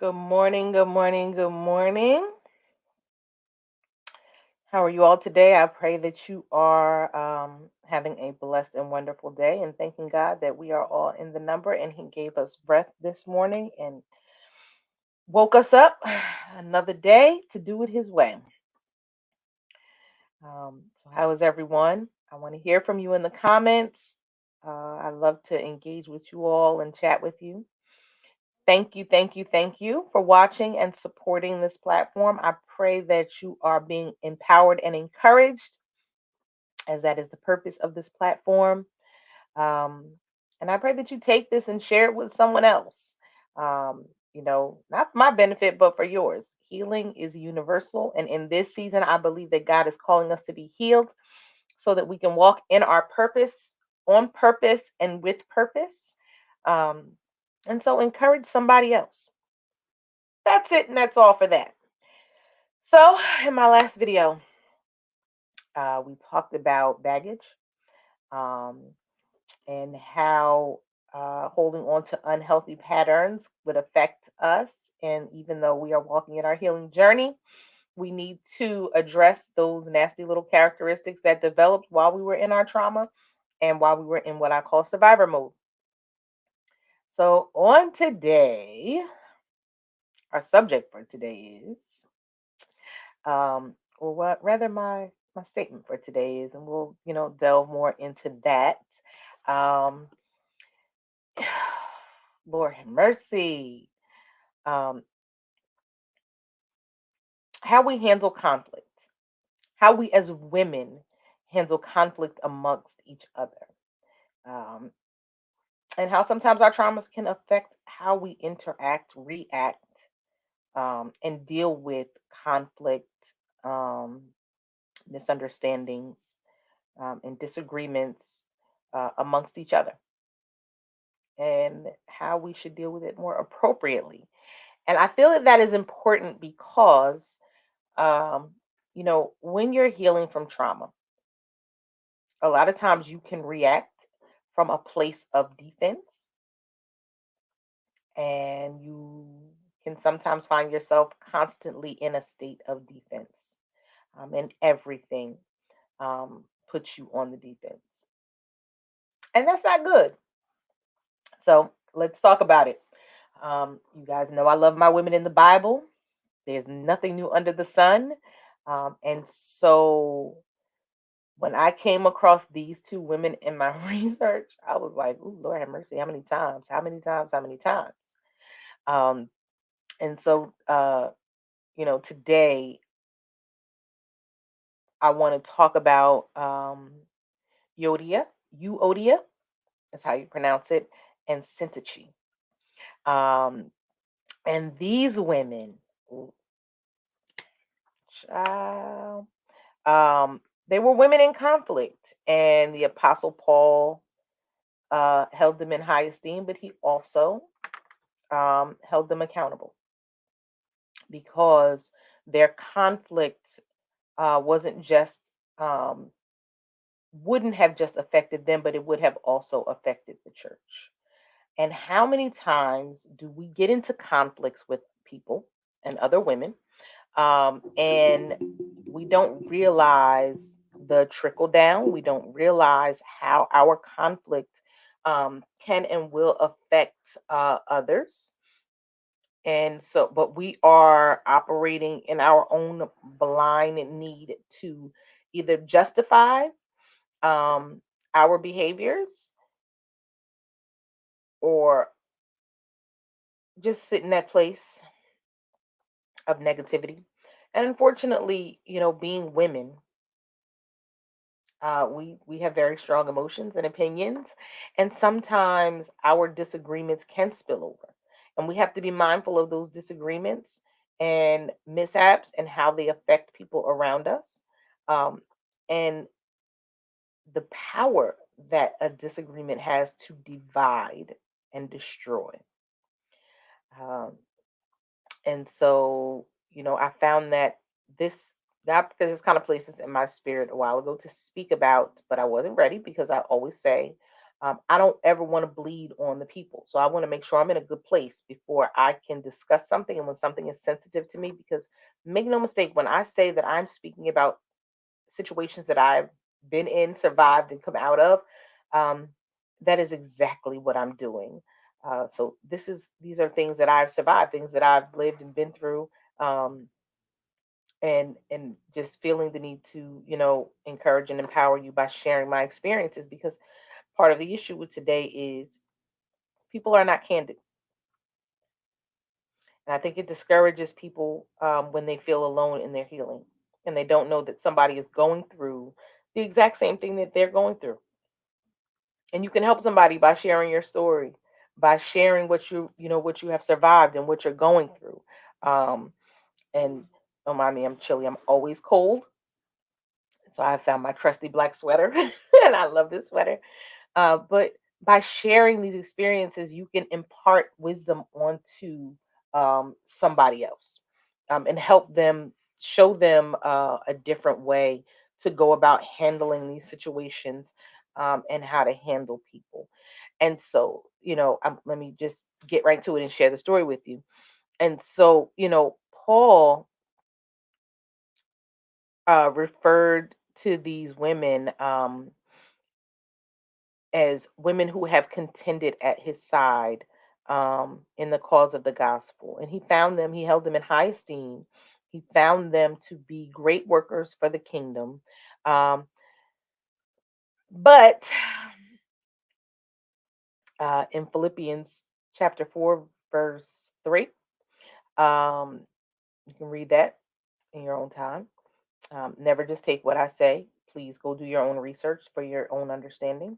Good morning, good morning, good morning. How are you all today? I pray that you are having a blessed and wonderful day and thanking God that we are all in the number and He gave us breath this morning and woke us up another day to do it His way. So, how is everyone? I want to hear from you in the comments. I love to engage with you all and chat with you. Thank you, thank you, thank you for watching and supporting this platform. I pray that you are being empowered and encouraged, as that is the purpose of this platform. Um, and I pray that you take this and share it with someone else. Not for my benefit, but for yours. Healing is universal. And in this season, I believe that God is calling us to be healed so that we can walk in our purpose, on purpose, and with purpose. Um, and so encourage somebody else. That's it, and that's all for that. So, in my last video, we talked about baggage um, and how holding on to unhealthy patterns would affect us. And even though we are walking in our healing journey, we need to address those nasty little characteristics that developed while we were in our trauma and while we were in what I call survivor mode. So, on today, our subject for today is or what rather my statement for today is, and we'll delve more into that. um Lord have mercy. um how we handle conflict, how we as women handle conflict amongst each other, um and how sometimes our traumas can affect how we interact, react, and deal with conflict, um misunderstandings, and disagreements amongst each other, and how we should deal with it more appropriately. And I feel that that is important because, um, when you're healing from trauma, a lot of times you can react from a place of defense, and you can sometimes find yourself constantly in a state of defense, and everything puts you on the defense. And that's not good. So let's talk about it. You guys know I love my women in the Bible. There's nothing new under the sun. And so when I came across these two women in my research, I was like, "Ooh, Lord have mercy! How many times? How many times? How many times?" Um, and so, today I want to talk about Yodia, Euodia, is how you pronounce it, and Syntyche. Um, and these women, ooh, child, Um, they were women in conflict, and the Apostle Paul held them in high esteem, but he also held them accountable because their conflict wasn't just wouldn't have just affected them, but it would have also affected the church. And how many times do we get into conflicts with people and other women, and we don't realize the trickle down. We don't realize how our conflict can and will affect others. And so, but we are operating in our own blind need to either justify um, our behaviors or just sit in that place of negativity. And unfortunately, being women, we have very strong emotions and opinions, and sometimes our disagreements can spill over, and we have to be mindful of those disagreements and mishaps and how they affect people around us, um, and the power that a disagreement has to divide and destroy. Um, and so, I found that this God, because this kind of places in my spirit a while ago to speak about, but I wasn't ready because I always say, I don't ever want to bleed on the people. So I want to make sure I'm in a good place before I can discuss something and when something is sensitive to me. Because make no mistake, when I say that I'm speaking about situations that I've been in, survived, and come out of, um, that is exactly what I'm doing. So these are things that I've survived, things that I've lived and been through, um, and just feeling the need to, encourage and empower you by sharing my experiences. Because part of the issue with today is people are not candid, and I think it discourages people when they feel alone in their healing, and they don't know that somebody is going through the exact same thing that they're going through. And you can help somebody by sharing your story, by sharing what you have survived and what you're going through. um and don't mind me, I'm chilly, I'm always cold, so I found my trusty black sweater and I love this sweater. But by sharing these experiences, you can impart wisdom onto somebody else, and help them, show them a different way to go about handling these situations, and how to handle people. And so, let me just get right to it and share the story with you. And so, Paul referred to these women, as women who have contended at his side, in the cause of the gospel. And he held them in high esteem. He found them to be great workers for the kingdom. Um, but in Philippians chapter 4, verse 3, um, you can read that in your own time. Never just take what I say. Please go do your own research for your own understanding.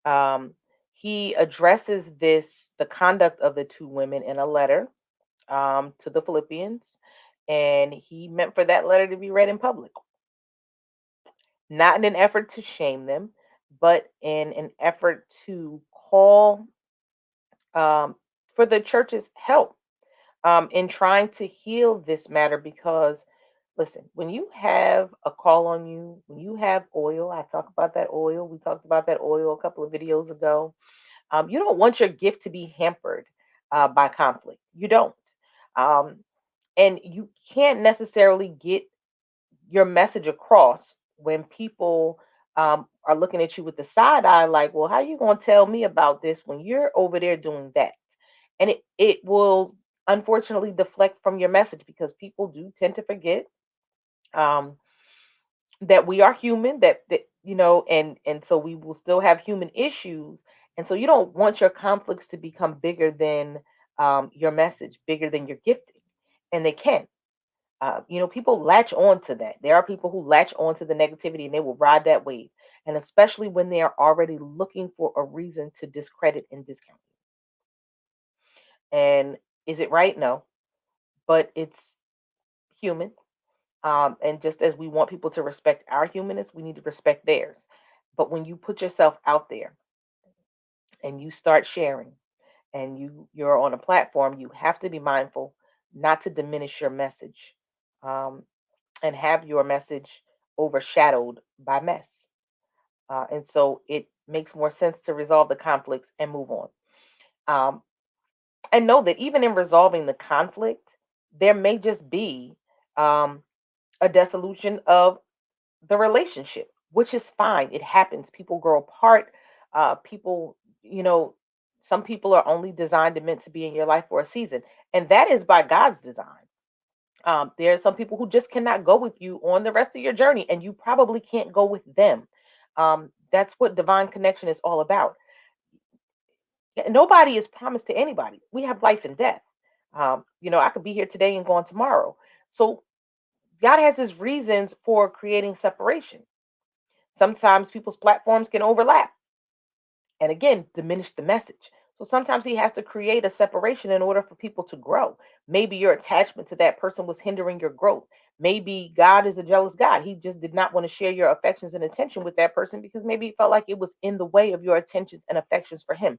Um, he addresses the conduct of the two women in a letter, to the Philippians, and he meant for that letter to be read in public, not in an effort to shame them, but in an effort to call, um, for the church's help, in trying to heal this matter. Because, listen, when you have a call on you, when you have oil, I talk about that oil. We talked about that oil a couple of videos ago. You don't want your gift to be hampered by conflict. You don't. Um, and you can't necessarily get your message across when people are looking at you with the side eye, like, well, how you going to tell me about this when you're over there doing that? And it will unfortunately deflect from your message, because people do tend to forget, um, that we are human, and so we will still have human issues. And so you don't want your conflicts to become bigger than, your message, bigger than your gifting. And they can. People latch on to that. There are people who latch on to the negativity and they will ride that wave. And especially when they are already looking for a reason to discredit and discount you. And is it right? No, but it's human. And just as we want people to respect our humanness, we need to respect theirs. But when you put yourself out there and you start sharing, and you're on a platform, you have to be mindful not to diminish your message, um, and have your message overshadowed by mess. And so it makes more sense to resolve the conflicts and move on. Um, and know that even in resolving the conflict, there may just be, um, a dissolution of the relationship, which is fine. It happens. People grow apart. People, some people are only designed and meant to be in your life for a season, and that is by God's design. There are some people who just cannot go with you on the rest of your journey, and you probably can't go with them. That's what divine connection is all about. Yeah, nobody is promised to anybody. We have life and death. I could be here today and gone tomorrow. So God has his reasons for creating separation. Sometimes people's platforms can overlap and, again, diminish the message. So sometimes he has to create a separation in order for people to grow. Maybe your attachment to that person was hindering your growth. Maybe God is a jealous God. He just did not want to share your affections and attention with that person because maybe he felt like it was in the way of your attentions and affections for him.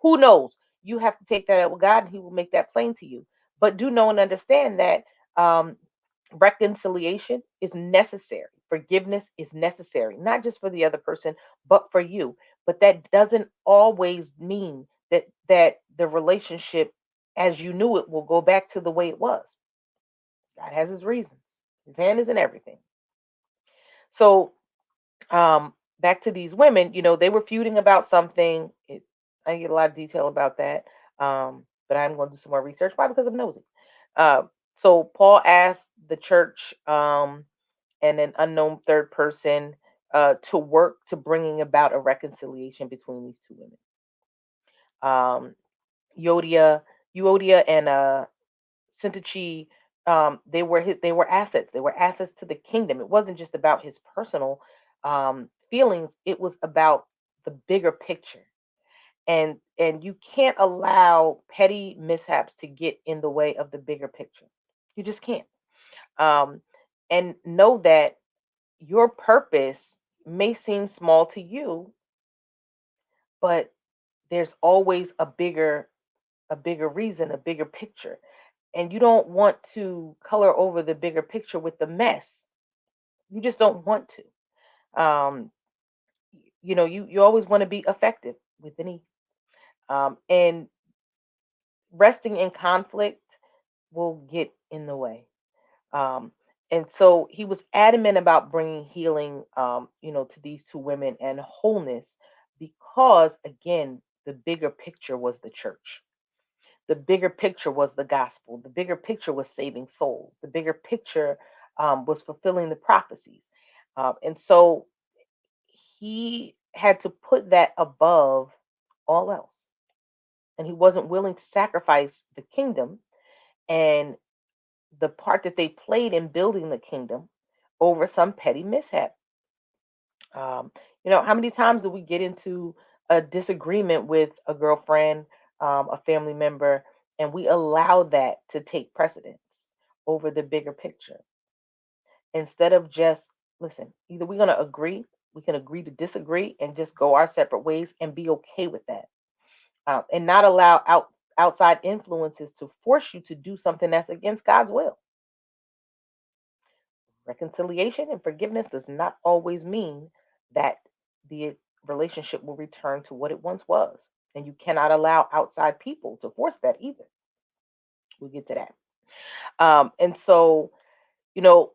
Who knows? You have to take that up with God and he will make that plain to you. But do know and understand that, um, reconciliation is necessary. Forgiveness is necessary, not just for the other person, but for you. but that doesn't always mean that the relationship as you knew it will go back to the way it was. God has his reasons. His hand is in everything. So back to these women, they were feuding about something. I didn't get a lot of detail about that. But I'm going to do some more research. Why? Because I'm nosy. Uh, so Paul asked the church and an unknown third person to work to bringing about a reconciliation between these two women. Um, Yodia, Euodia, and Syntyche, they were assets. They were assets to the kingdom. It wasn't just about his personal feelings. It was about the bigger picture. And you can't allow petty mishaps to get in the way of the bigger picture. You just can't. Um, and know that your purpose may seem small to you, but there's always a bigger reason, a bigger picture. And you don't want to color over the bigger picture with the mess. You just don't want to. You always want to be effective with any and resting in conflict will get in the way. Um, and so he was adamant about bringing healing, to these two women and wholeness because, again, the bigger picture was the church. The bigger picture was the gospel. The bigger picture was saving souls. The bigger picture was fulfilling the prophecies. And so he had to put that above all else. And he wasn't willing to sacrifice the kingdom and the part that they played in building the kingdom over some petty mishap. How many times do we get into a disagreement with a girlfriend, a family member, and we allow that to take precedence over the bigger picture instead of just listen? Either we're going to agree, we can agree to disagree, and just go our separate ways and be okay with that, and not allow outside influences to force you to do something that's against God's will. Reconciliation and forgiveness does not always mean that the relationship will return to what it once was. And you cannot allow outside people to force that either. We'll get to that. And so, you know,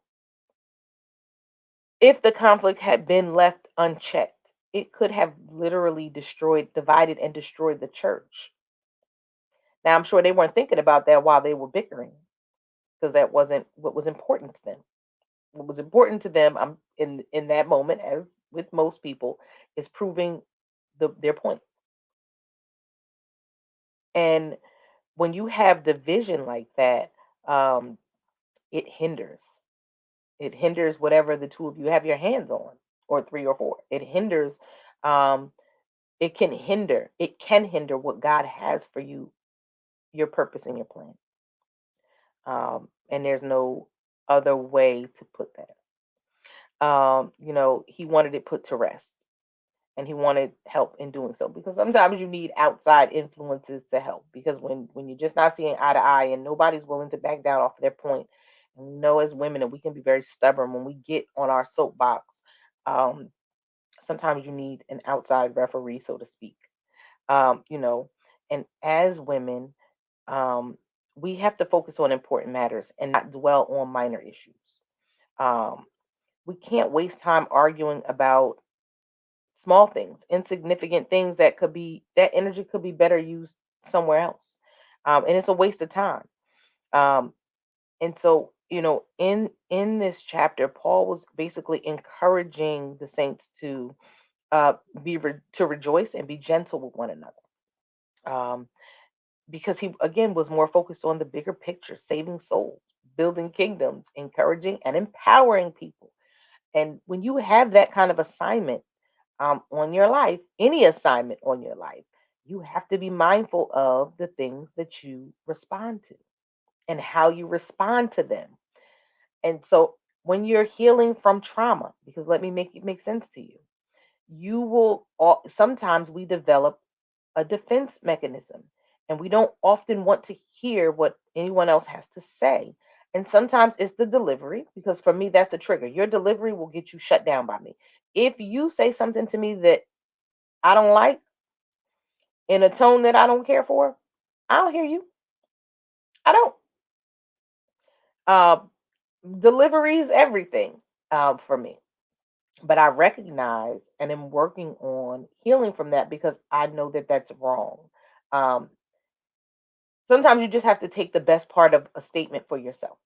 if the conflict had been left unchecked, it could have literally divided and destroyed the church. Now, I'm sure they weren't thinking about that while they were bickering because that wasn't what was important to them. What was important to them, in that moment, as with most people, is proving their point. And when you have division like that, um, it hinders. It hinders whatever the two of you have your hands on, or three or four. It hinders. Um, it can hinder what God has for you, your purpose and your plan. And there's no other way to put that. He wanted it put to rest, and he wanted help in doing so because sometimes you need outside influences to help, because when you're just not seeing eye to eye and nobody's willing to back down off of their point, and we know as women that we can be very stubborn when we get on our soapbox. um, Sometimes you need an outside referee, so to speak. um, you know and as women, um, we have to focus on important matters and not dwell on minor issues. um, we can't waste time arguing about small things, insignificant things that energy could be better used somewhere else. And it's a waste of time. Um, and so, in this chapter, Paul was basically encouraging the saints to to rejoice and be gentle with one another. Um, because he again was more focused on the bigger picture, saving souls, building kingdoms, encouraging and empowering people. And when you have that kind of assignment on your life, any assignment on your life, you have to be mindful of the things that you respond to and how you respond to them. And so when you're healing from trauma, because let me make it make sense to you, sometimes we develop a defense mechanism, and we don't often want to hear what anyone else has to say. And sometimes it's the delivery, because for me, that's a trigger. Your delivery will get you shut down by me. If you say something to me that I don't like in a tone that I don't care for, I don't hear you. I don't. Uh, Delivery is everything for me. But I recognize and am working on healing from that because I know that that's wrong. Um, Sometimes you just have to take the best part of a statement for yourself.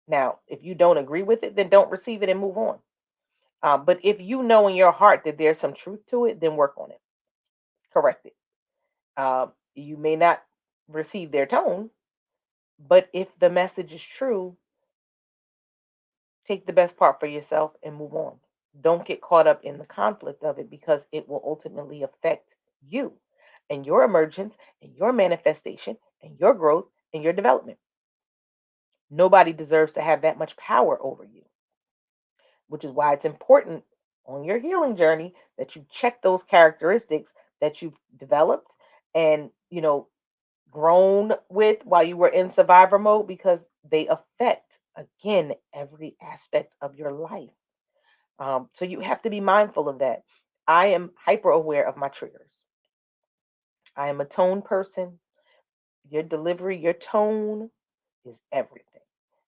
Now, if you don't agree with it, then don't receive it and move on. But if you know in your heart that there's some truth to it, then work on it, correct it. You may not receive their tone, but if the message is true, take the best part for yourself and move on. Don't get caught up in the conflict of it because it will ultimately affect you and your emergence and your manifestation and your growth and your development. Nobody deserves to have that much power over you, which is why it's important on your healing journey that you check those characteristics that you've developed and, grown with while you were in survivor mode because they affect, again, every aspect of your life. So you have to be mindful of that. I am hyper aware of my triggers. I am a tone person. Your delivery, your tone is everything.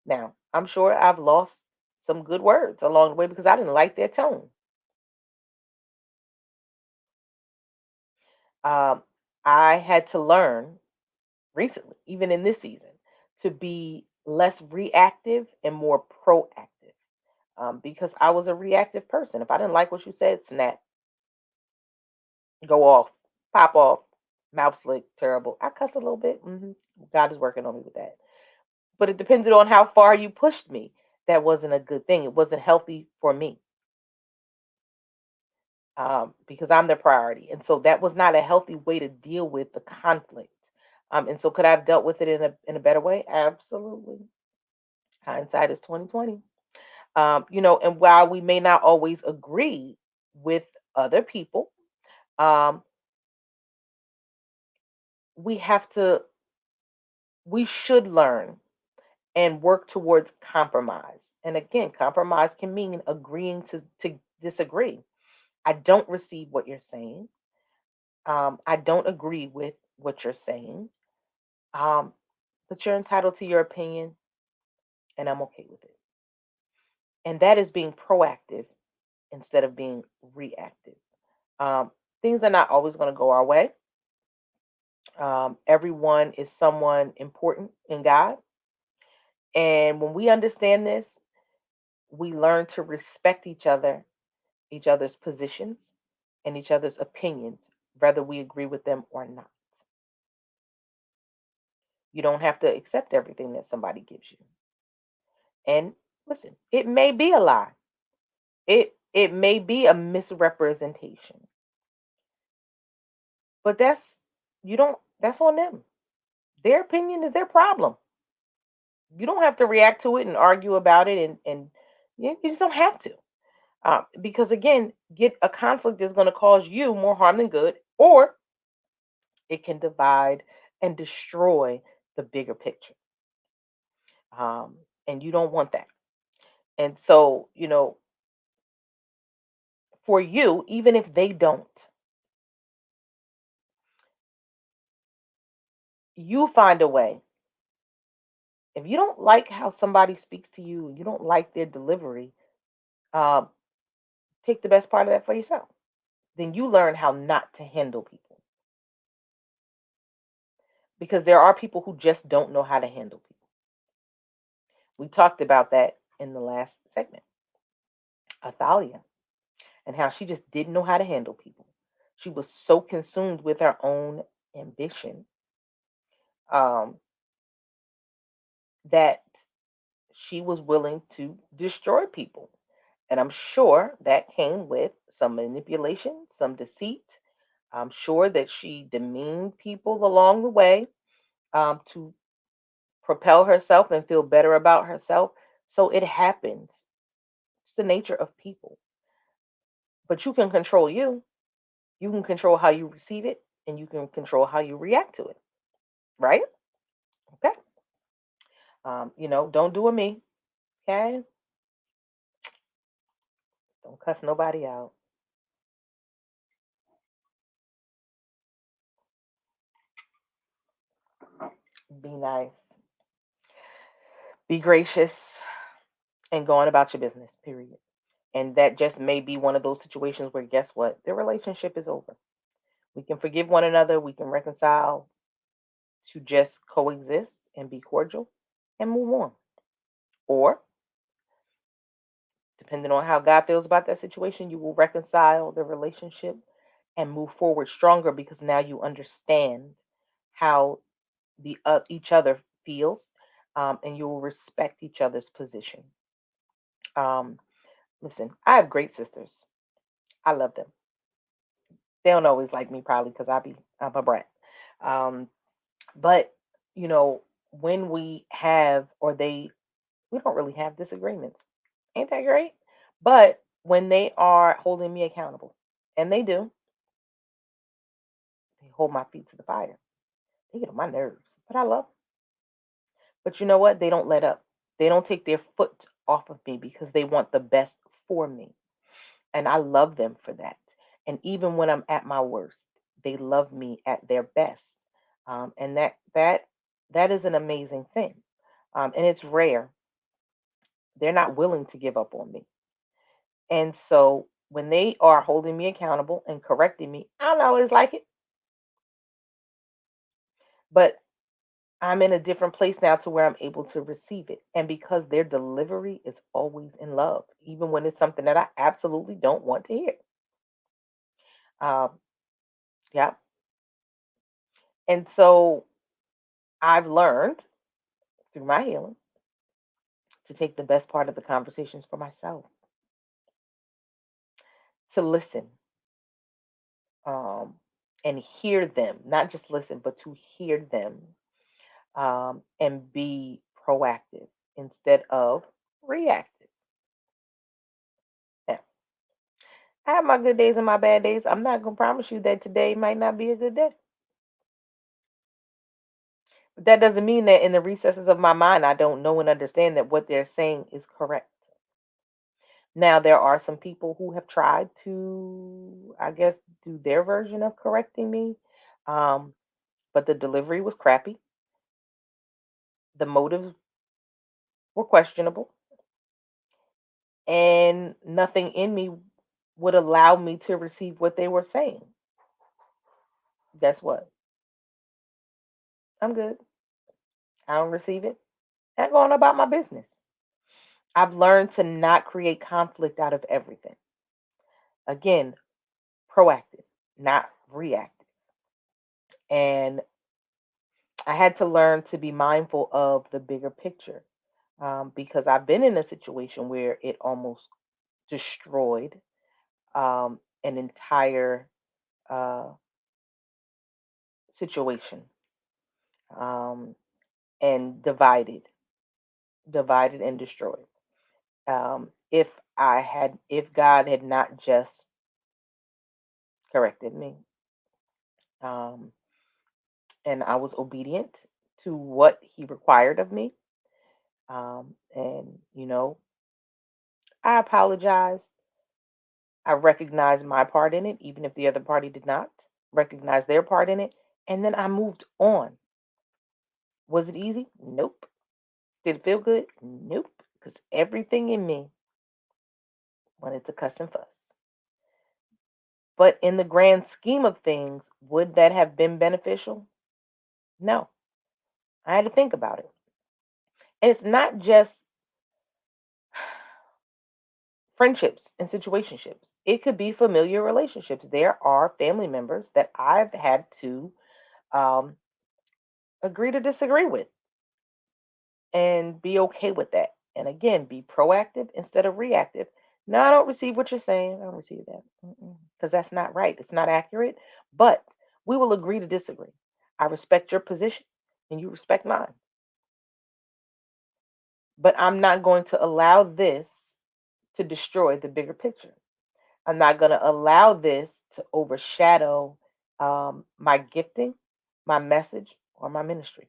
Now, I'm sure I've lost some good words along the way because I didn't like their tone. Um, I had to learn recently, even in this season, to be less reactive and more proactive because I was a reactive person. If I didn't like what you said, snap, go off, pop off, mouth slick, terrible. I cuss a little bit. God is working on me with that. But it depended on how far you pushed me. That wasn't a good thing. It wasn't healthy for me because I'm the priority. And so that was not a healthy way to deal with the conflict. And so could I have dealt with it in a better way? Absolutely. Hindsight is 2020. And while we may not always agree with other people, um, we have to we should learn and work towards compromise. And again, compromise can mean agreeing to disagree. I don't receive what you're saying. I don't agree with what you're saying. Um, but you're entitled to your opinion, and I'm okay with it. And that is being proactive instead of being reactive. Um, Things are not always going to go our way. Everyone is someone important in God. And when we understand this, we learn to respect each other's positions, and each other's opinions, whether we agree with them or not. You don't have to accept everything that somebody gives you. And listen, it may be a lie. It may be a misrepresentation. But that's on them. Their opinion is their problem. You don't have to react to it and argue about it and you just don't have to. Because again, get a conflict is going to cause you more harm than good, or it can divide and destroy the bigger picture. And you don't want that. And so, for you, even if they don't, you find a way. If you don't like how somebody speaks to you, you don't like their delivery, um, take the best part of that for yourself. Then you learn how not to handle people because there are people who just don't know how to handle people. We talked about that in the last segment. Athalia, and how she just didn't know how to handle people. She was so consumed with her own ambition um, that she was willing to destroy people. And I'm sure that came with some manipulation, some deceit. I'm sure that she demeaned people along the way to propel herself and feel better about herself. So it happens. It's the nature of people. But you can control you. You can control how you receive it, and you can control how you react to it. Right? Okay. Don't do a me. Okay. Don't cuss nobody out. Be nice, be gracious, and go on about your business, period. And that just may be one of those situations where, guess what? The relationship is over. We can forgive one another, we can reconcile to just coexist and be cordial and move on. Or, depending on how God feels about that situation, you will reconcile the relationship and move forward stronger because now you understand how each other feels, and you will respect each other's position. Um, Listen, I have great sisters. I love them. They don't always like me probably because I'm a brat. Um, but you know, when we have or they we don't really have disagreements. Ain't that great? But when they are holding me accountable, and they do, they hold my feet to the fire. They get on my nerves, but I love 'em. But you know what? They don't let up. They don't take their foot off of me because they want the best for me. And I love them for that. And even when I'm at my worst, they love me at their best. And that is an amazing thing. And it's rare. They're not willing to give up on me. And so when they are holding me accountable and correcting me, I don't always like it, but I'm in a different place now to where I'm able to receive it. And because their delivery is always in love, even when it's something that I absolutely don't want to hear. Um, yeah. And so I've learned through my healing to take the best part of the conversations for myself, to listen, um, and hear them, not just listen, but to hear them, and be proactive instead of reactive. Now, I have my good days and my bad days. I'm not going to promise you that today might not be a good day. But that doesn't mean that in the recesses of my mind, I don't know and understand that what they're saying is correct. Now, there are some people who have tried to, I guess, do their version of correcting me, um, but the delivery was crappy. The motives were questionable, and nothing in me would allow me to receive what they were saying. Guess what? I'm good. I don't receive it. I'm going about my business. I've learned to not create conflict out of everything. Again, proactive, not reactive. And I had to learn to be mindful of the bigger picture, because I've been in a situation where it almost destroyed, an entire uh, situation, um, and divided and destroyed. If God had not just corrected me, um, and I was obedient to what He required of me, and I apologized. I recognized my part in it, even if the other party did not recognize their part in it, and then I moved on. Was it easy? Nope. Did it feel good? Nope. Because everything in me wanted to cuss and fuss. But in the grand scheme of things, would that have been beneficial? No. I had to think about it. And it's not just friendships and situationships. It could be familiar relationships. There are family members that I've had to, um, agree to disagree with and be okay with that. And again, be proactive instead of reactive. No, I don't receive what you're saying. I don't receive that because that's not right. It's not accurate. But we will agree to disagree. I respect your position and you respect mine. But I'm not going to allow this to destroy the bigger picture. I'm not going to allow this to overshadow, my gifting, my message, or my ministry.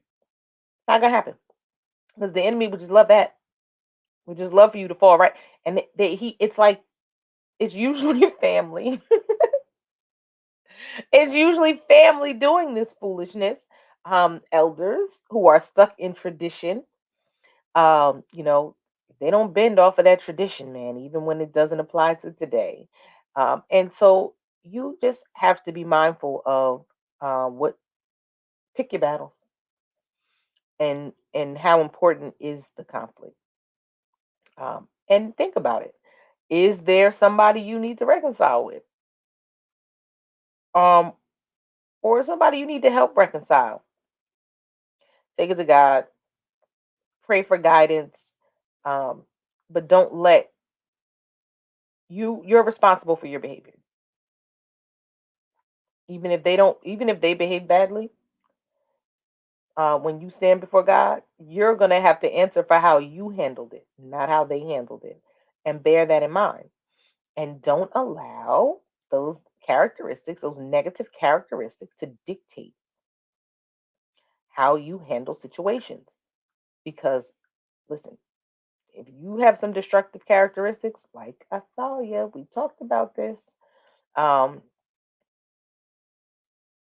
Not going to happen because the enemy would just love that. Would just love for you to fall right. And it's like it's usually family. It's usually family doing this foolishness. Elders who are stuck in tradition, you know, they don't bend off of that tradition, man, even when it doesn't apply to today. And so you just have to be mindful of what pick your battles and how important is the conflict. And think about it. Is there somebody you need to reconcile with? Um, or somebody you need to help reconcile? Take it to God, pray for guidance, um, but don't let you're responsible for your behavior. Even if they behave badly, when you stand before God, you're gonna have to answer for how you handled it, not how they handled it, and bear that in mind. And don't allow those characteristics, those negative characteristics, to dictate how you handle situations. Because listen, if you have some destructive characteristics, like Athalia, we talked about this, um,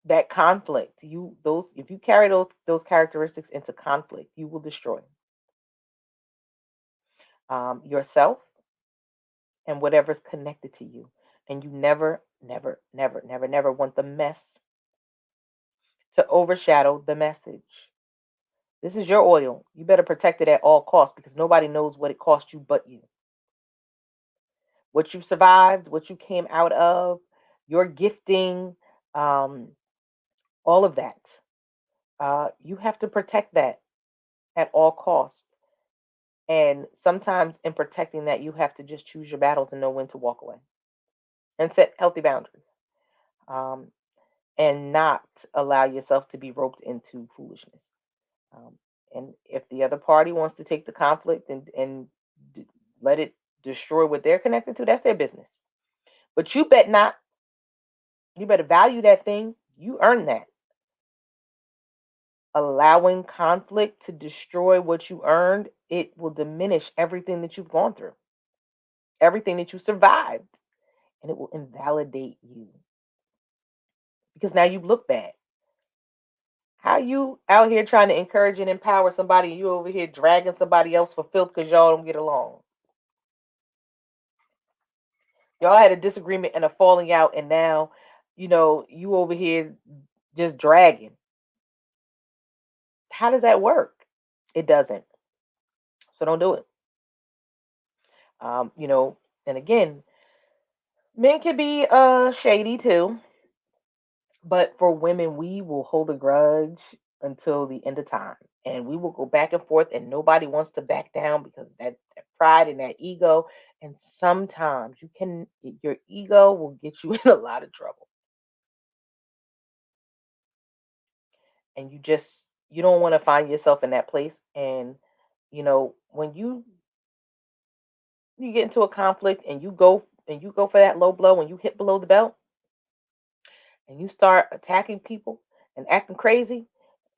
that conflict, you those if you carry those characteristics into conflict, you will destroy yourself and whatever's connected to you. And you never, never, never, never, never want the mess to overshadow the message. This is your oil. You better protect it at all costs because nobody knows what it cost you but you. What you survived, what you came out of, your gifting, um, all of that. You have to protect that at all costs. And sometimes in protecting that, you have to just choose your battles and know when to walk away and set healthy boundaries. Um, and not allow yourself to be roped into foolishness. Um, and if the other party wants to take the conflict and let it destroy what they're connected to, that's their business. But you bet not. You better value that thing. You earn that. Allowing conflict to destroy what you earned, it will diminish everything that you've gone through, everything that you survived, and it will invalidate you because now you look bad. How you out here trying to encourage and empower somebody, and you over here dragging somebody else for filth because y'all don't get along? Y'all had a disagreement and a falling out, and now, you over here just dragging. How does that work? It doesn't. So don't do it. And again, men can be shady too, but for women, we will hold a grudge until the end of time. And we will go back and forth, and nobody wants to back down because that pride and that ego. And sometimes your ego will get you in a lot of trouble. And you don't want to find yourself in that place. And when you get into a conflict and you go for that low blow when you hit below the belt and you start attacking people and acting crazy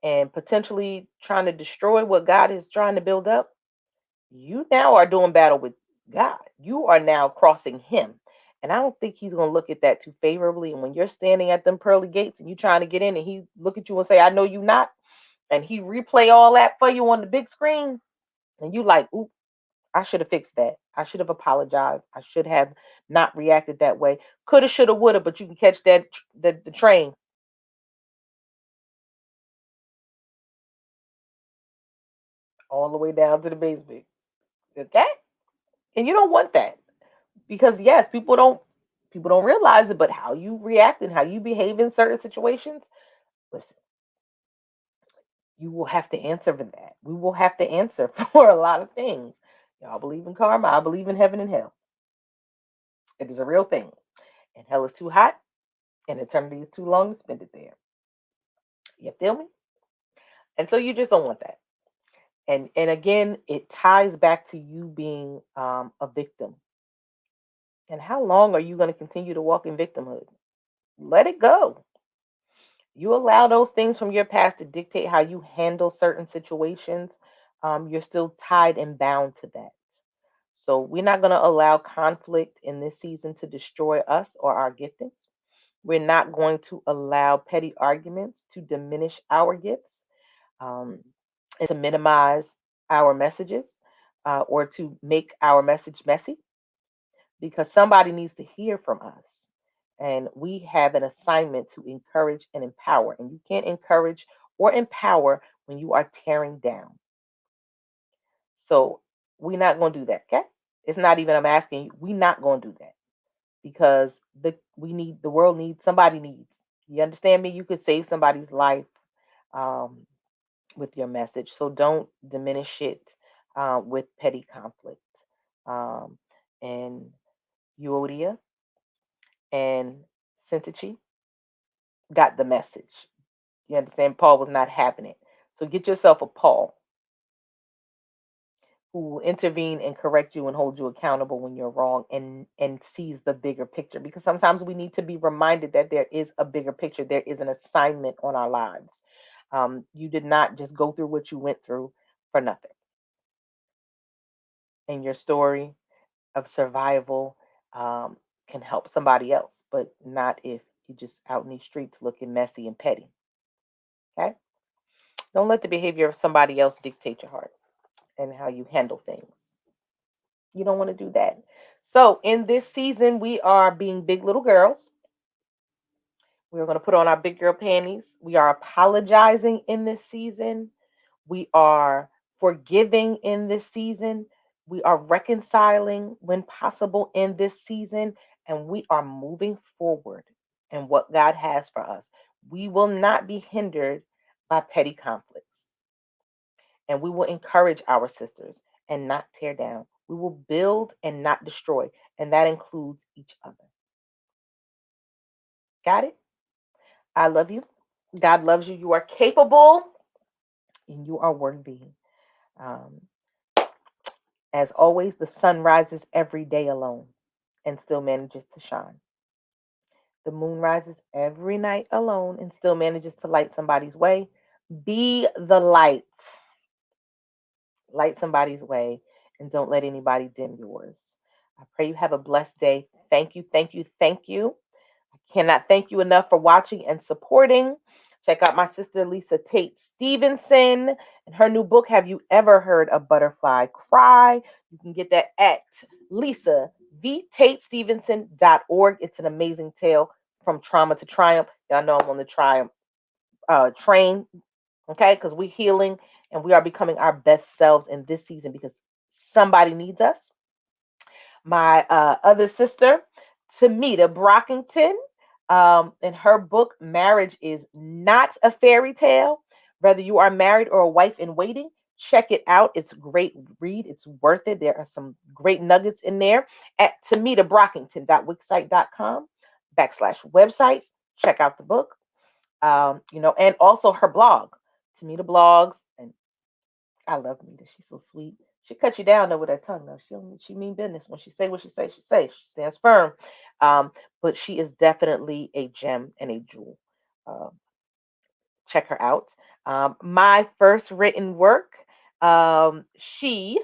and potentially trying to destroy what God is trying to build up, you now are doing battle with God. You are now crossing him. And I don't think he's going to look at that too favorably. And when you're standing at them pearly gates and you trying to get in and he look at you and say, I know you not, and he replay all that for you on the big screen, and you like, oop, I should have fixed that. I should have apologized. I should have not reacted that way. Coulda, shoulda, woulda, but you can catch the train all the way down to the basement. Okay? And you don't want that. Because yes, people don't realize it, but how you react and how you behave in certain situations, listen, you will have to answer for that. We will have to answer for a lot of things. Y'all believe in karma, I believe in heaven and hell. It is a real thing. And hell is too hot and eternity is too long to spend it there. You feel me? And so you just don't want that. And again, it ties back to you being a victim. And how long are you going to continue to walk in victimhood? Let it go. You allow those things from your past to dictate how you handle certain situations, you're still tied and bound to that. So we're not going to allow conflict in this season to destroy us or our giftings. We're not going to allow petty arguments to diminish our gifts, um, and to minimize our messages, or to make our message messy, because somebody needs to hear from us. And we have an assignment to encourage and empower. And you can't encourage or empower when you are tearing down. So we're not going to do that. Okay. It's not even, I'm asking you, we're not going to do that, because the world needs, somebody needs. You understand me? You could save somebody's life, um, with your message. So don't diminish it, with petty conflict. Um, and Euodia and Syntyche got the message. You understand? Paul was not having it. So get yourself a Paul who will intervene and correct you and hold you accountable when you're wrong, and sees the bigger picture, because sometimes we need to be reminded that there is a bigger picture. There is an assignment on our lives. You did not just go through what you went through for nothing. And your story of survival, um, can help somebody else, but not if you just out in these streets looking messy and petty. Okay. Don't let the behavior of somebody else dictate your heart and how you handle things. You don't want to do that. So, in this season, we are being big little girls. We're going to put on our big girl panties. We are apologizing in this season. We are forgiving in this season. We are reconciling when possible in this season. And we are moving forward in what God has for us. We will not be hindered by petty conflicts. And we will encourage our sisters and not tear down. We will build and not destroy. And that includes each other. Got it? I love you. God loves you. You are capable and you are worthy. Um, as always, the sun rises every day alone and still manages to shine. The moon rises every night alone and still manages to light somebody's way. Be the light. Light somebody's way, and don't let anybody dim yours. I pray you have a blessed day. Thank you, thank you, thank you. I cannot thank you enough for watching and supporting. Check out my sister Lisa Tate Stevenson and her new book, Have You Ever Heard a Butterfly Cry? You can get that at lisavtatestevenson.org. It's an amazing tale from trauma to triumph. Y'all know I'm on the triumph train, okay? Because we're healing and we are becoming our best selves in this season, because somebody needs us. My other sister, Tamita Brockington, in her book, Marriage is Not a Fairy Tale. Whether you are married or a wife in waiting, check it out. It's a great read. It's worth it. There are some great nuggets in there at tamitabrockington.wixsite.com/website. Check out the book. And also her blog, Tamita Blogs. And I love Nita. She's so sweet. She cut you down though with her tongue though. She mean business. When she say what she say, she say. She stands firm. Um, but she is definitely a gem and a jewel. Um, Check her out. My first written work, She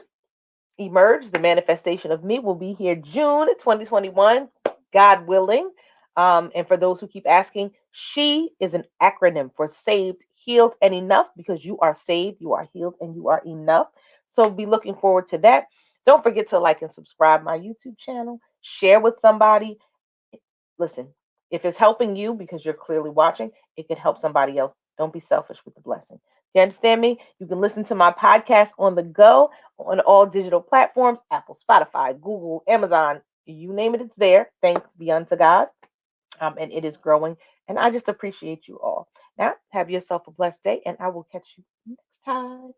Emerge, the manifestation of me, will be here June 2021, God willing. And for those who keep asking, SHE is an acronym for Saved, Healed, and Enough, because you are saved, you are healed, and you are enough. So be looking forward to that. Don't forget to like and subscribe my YouTube channel, share with somebody. Listen, if it's helping you because you're clearly watching, it could help somebody else. Don't be selfish with the blessing. You understand me? You can listen to my podcast on the go on all digital platforms: Apple, Spotify, Google, Amazon, you name it, it's there. Thanks be unto God. And it is growing. And I just appreciate you all. Now, have yourself a blessed day, and I will catch you next time.